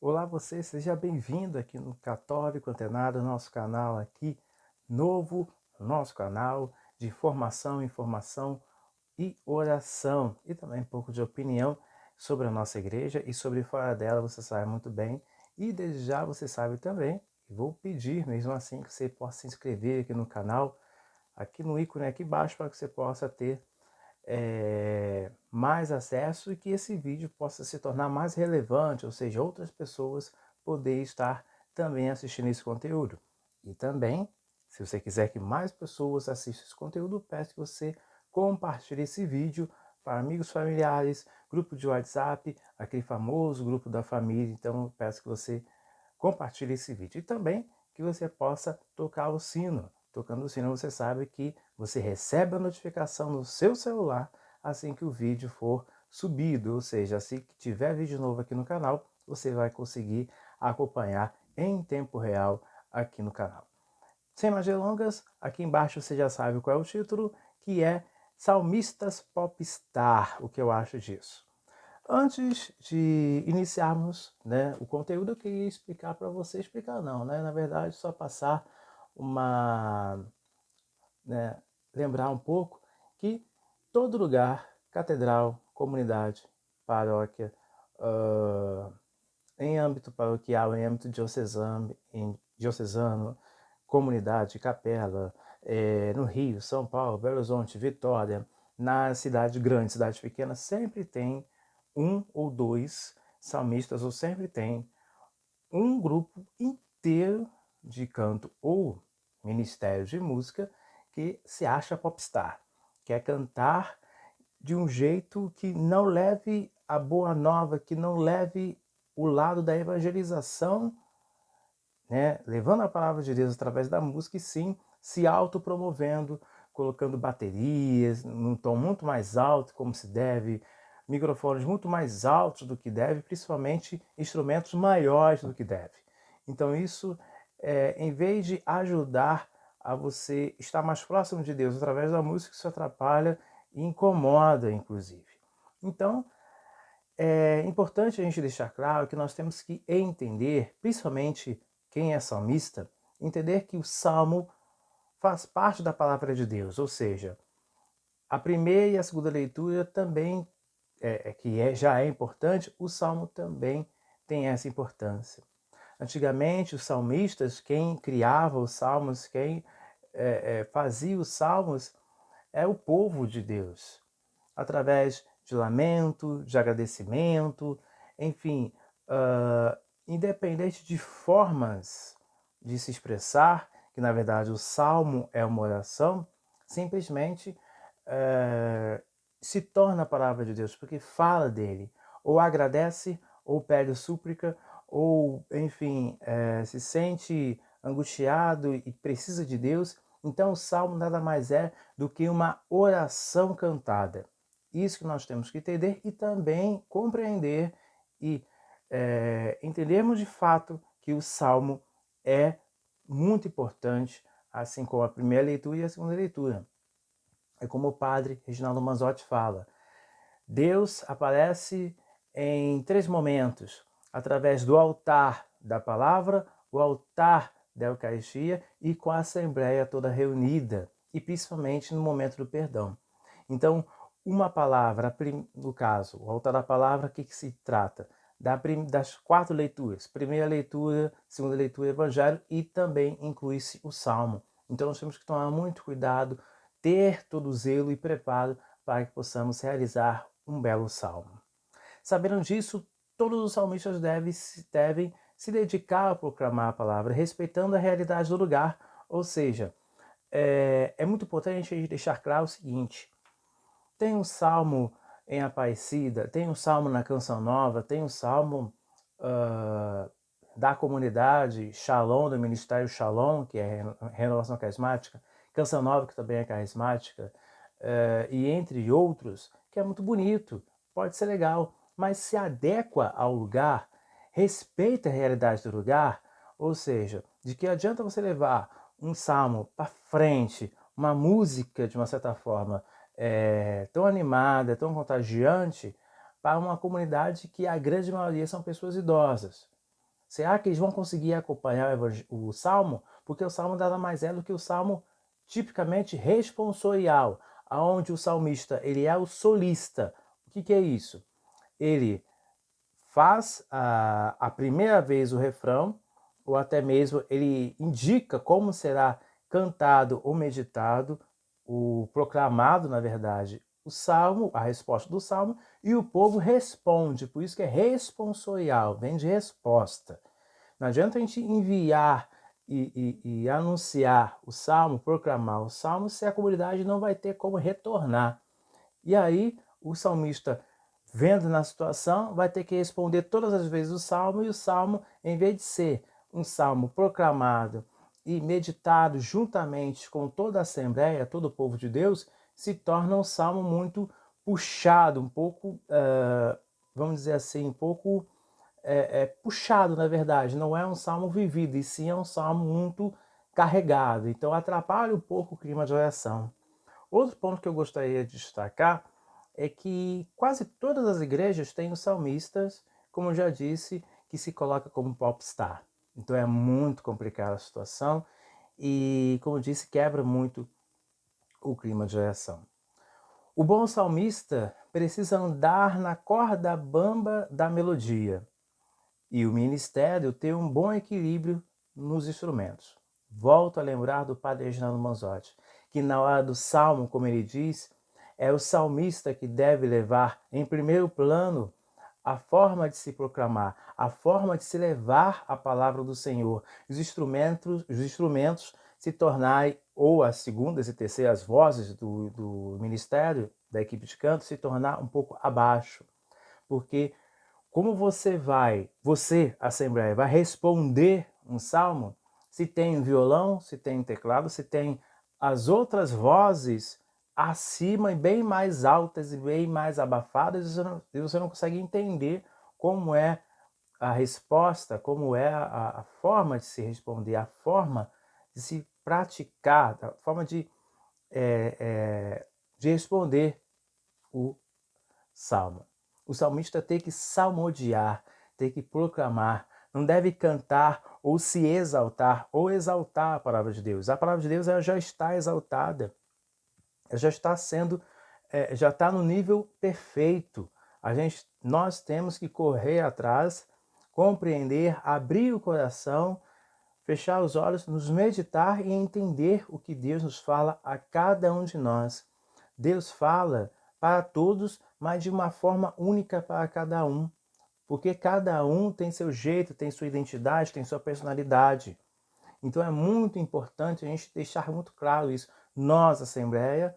Olá você, seja bem-vindo aqui no Católico Antenado, nosso canal aqui novo, nosso canal de formação, informação e oração, e também um pouco de opinião sobre a nossa igreja e sobre fora dela, você sabe muito bem, e desde já você sabe também, e vou pedir mesmo assim que você possa se inscrever aqui no canal, aqui no ícone aqui embaixo, para que você possa ter mais acesso e que esse vídeo possa se tornar mais relevante, ou seja, outras pessoas poderem estar também assistindo esse conteúdo. E também, se você quiser que mais pessoas assistam esse conteúdo, peço que você compartilhe esse vídeo para amigos familiares, grupo de WhatsApp, aquele famoso grupo da família. Então, peço que você compartilhe esse vídeo. E também que você possa tocar o sino. Tocando o sino, você sabe que você recebe a notificação no seu celular assim que o vídeo for subido, ou seja, assim que tiver vídeo novo aqui no canal, você vai conseguir acompanhar em tempo real aqui no canal. Sem mais delongas, aqui embaixo você já sabe qual é o título, que é Salmistas Popstar, o que eu acho disso. Antes de iniciarmos, né, o conteúdo, eu queria explicar para você, explicar não, né, na verdade só passar uma, né, lembrar um pouco que todo lugar, catedral, comunidade, paróquia, em âmbito paroquial, em âmbito diocesano, comunidade, capela, no Rio, São Paulo, Belo Horizonte, Vitória, na cidade grande, cidade pequena, sempre tem um ou dois salmistas, ou sempre tem um grupo inteiro de canto ou ministério de música que se acha popstar, quer cantar de um jeito que não leve a boa nova, que não leve o lado da evangelização, né, levando a palavra de Deus através da música e sim se autopromovendo, colocando baterias num tom muito mais alto, como se deve, microfones muito mais altos do que deve, principalmente instrumentos maiores do que deve. Então isso, em vez de ajudar a você estar mais próximo de Deus através da música, isso atrapalha e incomoda, inclusive. Então, é importante a gente deixar claro que nós temos que entender, principalmente quem é salmista, entender que o salmo faz parte da palavra de Deus, ou seja, a primeira e a segunda leitura também, já é importante, o salmo também tem essa importância. Antigamente, os salmistas, quem criava os salmos, quem fazia os salmos, é o povo de Deus, através de lamento, de agradecimento, enfim, independente de formas de se expressar, que na verdade o salmo é uma oração, simplesmente se torna a palavra de Deus, porque fala dele, ou agradece, ou pede súplica, ou enfim, se sente angustiado e precisa de Deus. Então o salmo nada mais é do que uma oração cantada. Isso que nós temos que entender e também compreender e entendermos de fato que o salmo é muito importante, assim como a primeira leitura e a segunda leitura. É como o padre Reginaldo Manzotti fala, Deus aparece em 3 momentos, através do altar da palavra, o altar da Eucaristia e com a Assembleia toda reunida, e principalmente no momento do perdão. Então, uma palavra, no caso, o altar da palavra, o que se trata? Das 4 leituras, primeira leitura, segunda leitura, evangelho, e também inclui-se o salmo. Então nós temos que tomar muito cuidado, ter todo o zelo e preparo para que possamos realizar um belo salmo. Sabendo disso, todos os salmistas devem se dedicar a proclamar a palavra, respeitando a realidade do lugar. Ou seja, é muito importante a gente deixar claro o seguinte, tem um salmo em Aparecida, tem um salmo na Canção Nova, tem um salmo da comunidade Shalom, do Ministério Shalom, que é Renovação Carismática, Canção Nova, que também é carismática, e entre outros, que é muito bonito, pode ser legal, mas se adequa ao lugar, respeita a realidade do lugar, ou seja, de que adianta você levar um salmo para frente, uma música, de uma certa forma, tão animada, tão contagiante, para uma comunidade que a grande maioria são pessoas idosas. Será que eles vão conseguir acompanhar o salmo? Porque o salmo nada mais é do que o salmo tipicamente responsorial, aonde o salmista ele é o solista. O que é isso? Ele faz a primeira vez o refrão, ou até mesmo ele indica como será cantado ou meditado, o proclamado, na verdade, o salmo, a resposta do salmo, e o povo responde, por isso que é responsorial, vem de resposta. Não adianta a gente enviar e anunciar o salmo, proclamar o salmo, se a comunidade não vai ter como retornar. E aí o salmista, vendo na situação, vai ter que responder todas as vezes o salmo, e o salmo, em vez de ser um salmo proclamado e meditado juntamente com toda a Assembleia, todo o povo de Deus, se torna um salmo muito puxado, um pouco, vamos dizer assim, um pouco puxado, na verdade. Não é um salmo vivido, e sim é um salmo muito carregado. Então atrapalha um pouco o clima de oração. Outro ponto que eu gostaria de destacar é que quase todas as igrejas têm os salmistas, como eu já disse, que se coloca como popstar. Então é muito complicada a situação e, como eu disse, quebra muito o clima de oração. O bom salmista precisa andar na corda bamba da melodia e o ministério ter um bom equilíbrio nos instrumentos. Volto a lembrar do padre Reginaldo Manzotti, que na hora do salmo, como ele diz, é o salmista que deve levar em primeiro plano a forma de se proclamar, a forma de se levar a palavra do Senhor, os instrumentos se tornarem, ou as segundas e terceiras vozes do ministério, da equipe de canto, se tornar um pouco abaixo. Porque como você, Assembleia, vai responder um salmo se tem um violão, se tem um teclado, se tem as outras vozes acima e bem mais altas e bem mais abafadas, e você não consegue entender como é a resposta, como é a forma de se responder, a forma de se praticar, a forma de responder o salmo. O salmista tem que salmodiar, tem que proclamar, não deve cantar ou se exaltar ou exaltar a palavra de Deus. A palavra de Deus ela já está exaltada, ela já está sendo, já está no nível perfeito. Nós temos que correr atrás, compreender, abrir o coração, fechar os olhos, nos meditar e entender o que Deus nos fala a cada um de nós. Deus fala para todos, mas de uma forma única para cada um, porque cada um tem seu jeito, tem sua identidade, tem sua personalidade. Então é muito importante a gente deixar muito claro isso. Nós, Assembleia,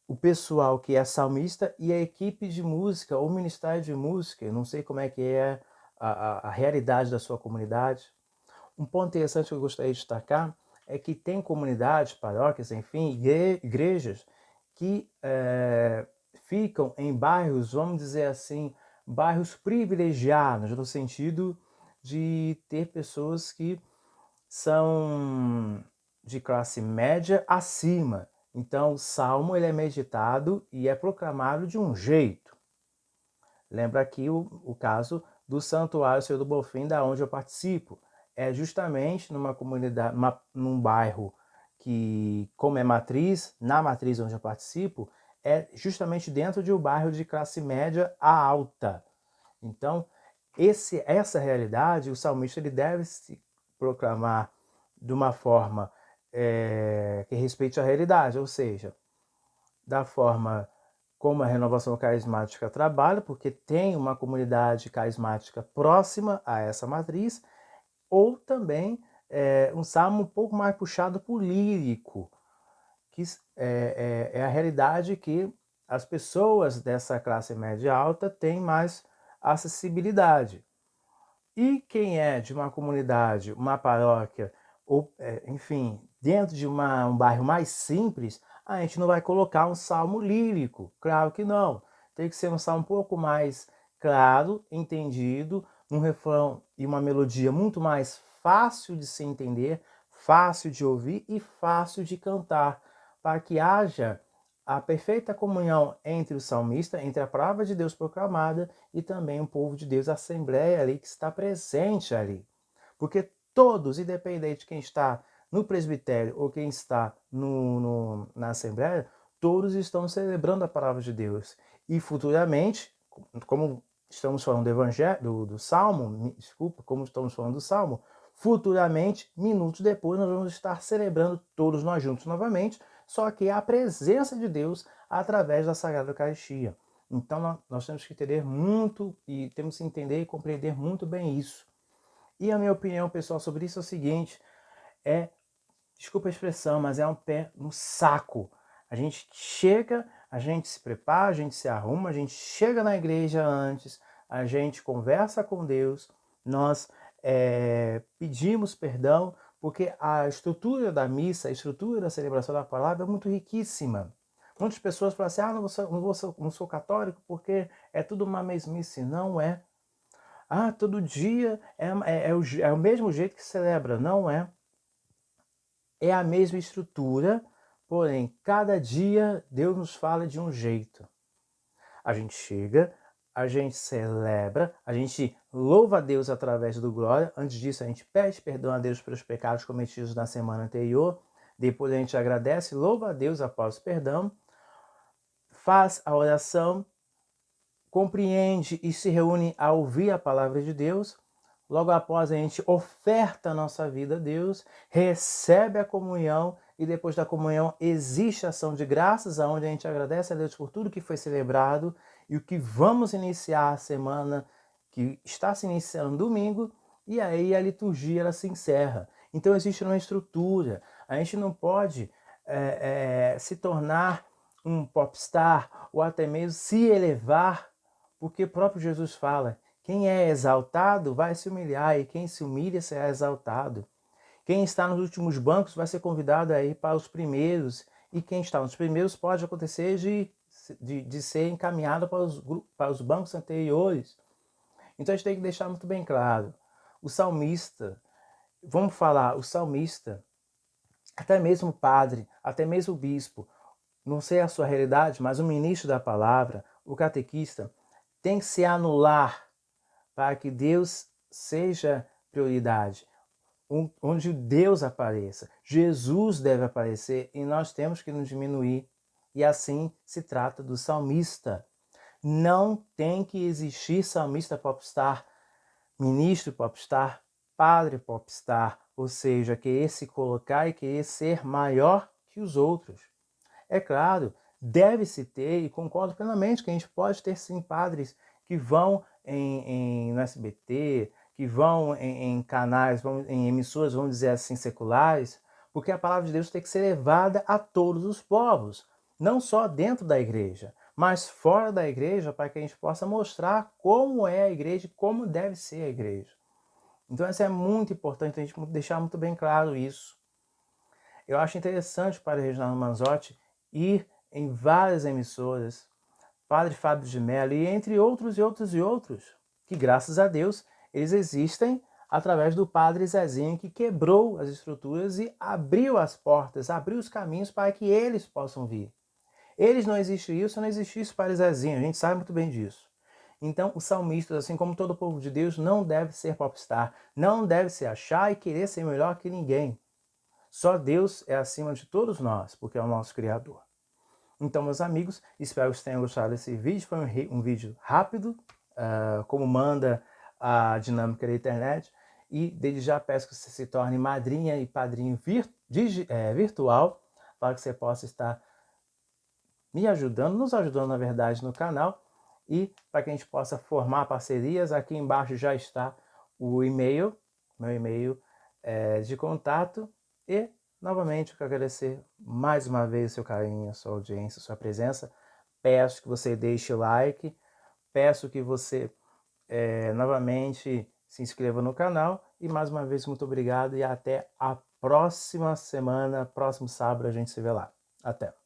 o pessoal que é salmista e a equipe de música, ou ministério de música, eu não sei como é que é a realidade da sua comunidade. Um ponto interessante que eu gostaria de destacar é que tem comunidades, paróquias, enfim, igrejas que ficam em bairros, vamos dizer assim, bairros privilegiados, no sentido de ter pessoas que são de classe média acima. Então, o salmo ele é meditado e é proclamado de um jeito. Lembra aqui o caso do Santuário Senhor do Bonfim, da onde eu participo. É justamente numa comunidade, num bairro que, como é matriz, na matriz onde eu participo, é justamente dentro de um bairro de classe média a alta. Então, essa realidade, o salmista ele deve se proclamar de uma forma que respeite a realidade, ou seja, da forma como a renovação carismática trabalha, porque tem uma comunidade carismática próxima a essa matriz, ou também um salmo um pouco mais puxado para o lírico, que é a realidade que as pessoas dessa classe média alta têm mais acessibilidade. E quem é de uma comunidade, uma paróquia, ou enfim, dentro de um bairro mais simples, a gente não vai colocar um salmo lírico, claro que não. Tem que ser um salmo um pouco mais claro, entendido, um refrão e uma melodia muito mais fácil de se entender, fácil de ouvir e fácil de cantar, para que haja a perfeita comunhão entre o salmista, entre a palavra de Deus proclamada e também o povo de Deus, a Assembleia ali que está presente ali. Porque todos, independente de quem está no presbitério ou quem está na Assembleia, todos estão celebrando a palavra de Deus. E futuramente, como estamos falando do Evangelho, do Salmo, desculpa, como estamos falando do Salmo, futuramente, minutos depois, nós vamos estar celebrando todos nós juntos novamente, só que a presença de Deus através da Sagrada Eucaristia. Então nós temos que entender muito e temos que entender e compreender muito bem isso. E a minha opinião, pessoal, sobre isso é o seguinte, desculpa a expressão, mas é um pé no saco. A gente chega, a gente se prepara, a gente se arruma, a gente chega na igreja antes, a gente conversa com Deus, nós pedimos perdão, porque a estrutura da missa, a estrutura da celebração da palavra é muito riquíssima. Muitas pessoas falam assim, não sou católico porque é tudo uma mesmice. Não é. Todo dia é o mesmo jeito que celebra. Não é. É a mesma estrutura, porém, cada dia Deus nos fala de um jeito. A gente chega, a gente celebra, a gente louva a Deus através do glória. Antes disso, a gente pede perdão a Deus pelos pecados cometidos na semana anterior. Depois a gente agradece, louva a Deus após o perdão, faz a oração, compreende e se reúne a ouvir a palavra de Deus. Logo após a gente oferta a nossa vida a Deus, recebe a comunhão e depois da comunhão existe a ação de graças, onde a gente agradece a Deus por tudo que foi celebrado e o que vamos iniciar a semana que está se iniciando no domingo, e aí a liturgia ela se encerra. Então existe uma estrutura, a gente não pode se tornar um popstar ou até mesmo se elevar, porque o próprio Jesus fala, quem é exaltado vai se humilhar e quem se humilha será exaltado. Quem está nos últimos bancos vai ser convidado a ir para os primeiros e quem está nos primeiros pode acontecer de ser encaminhado para os bancos anteriores. Então a gente tem que deixar muito bem claro, o salmista, o salmista, até mesmo o padre, até mesmo o bispo, não sei a sua realidade, mas o ministro da palavra, o catequista, tem que se anular para que Deus seja prioridade, onde Deus apareça. Jesus deve aparecer e nós temos que nos diminuir. E assim se trata do salmista. Não tem que existir salmista popstar, ministro popstar, padre popstar, ou seja, querer se colocar e querer ser maior que os outros. É claro, deve-se ter, e concordo plenamente que a gente pode ter sim padres que vão no SBT, que vão em canais, em emissoras, vamos dizer assim, seculares, porque a palavra de Deus tem que ser levada a todos os povos, não só dentro da igreja, mas fora da igreja, para que a gente possa mostrar como é a igreja e como deve ser a igreja. Então isso é muito importante a gente deixar muito bem claro isso. Eu acho interessante o Padre Reginaldo Manzotti ir em várias emissoras, Padre Fábio de Mello e entre outros e outros e outros, que graças a Deus eles existem através do Padre Zezinho, que quebrou as estruturas e abriu as portas, abriu os caminhos para que eles possam vir. Eles não existiriam se não existisse o Padre Zezinho, a gente sabe muito bem disso. Então, os salmistas, assim como todo o povo de Deus, não deve ser popstar, não deve se achar e querer ser melhor que ninguém. Só Deus é acima de todos nós, porque é o nosso Criador. Então, meus amigos, espero que vocês tenham gostado desse vídeo. Foi um vídeo rápido, como manda a dinâmica da internet. E desde já peço que você se torne madrinha e padrinho virtual, para que você possa estar me ajudando, nos ajudando, na verdade, no canal. E para que a gente possa formar parcerias, aqui embaixo já está o e-mail, meu e-mail de contato. E, novamente, eu quero agradecer mais uma vez o seu carinho, a sua audiência, a sua presença. Peço que você deixe o like, peço que você, novamente, se inscreva no canal. E, mais uma vez, muito obrigado e até a próxima semana, próximo sábado, a gente se vê lá. Até!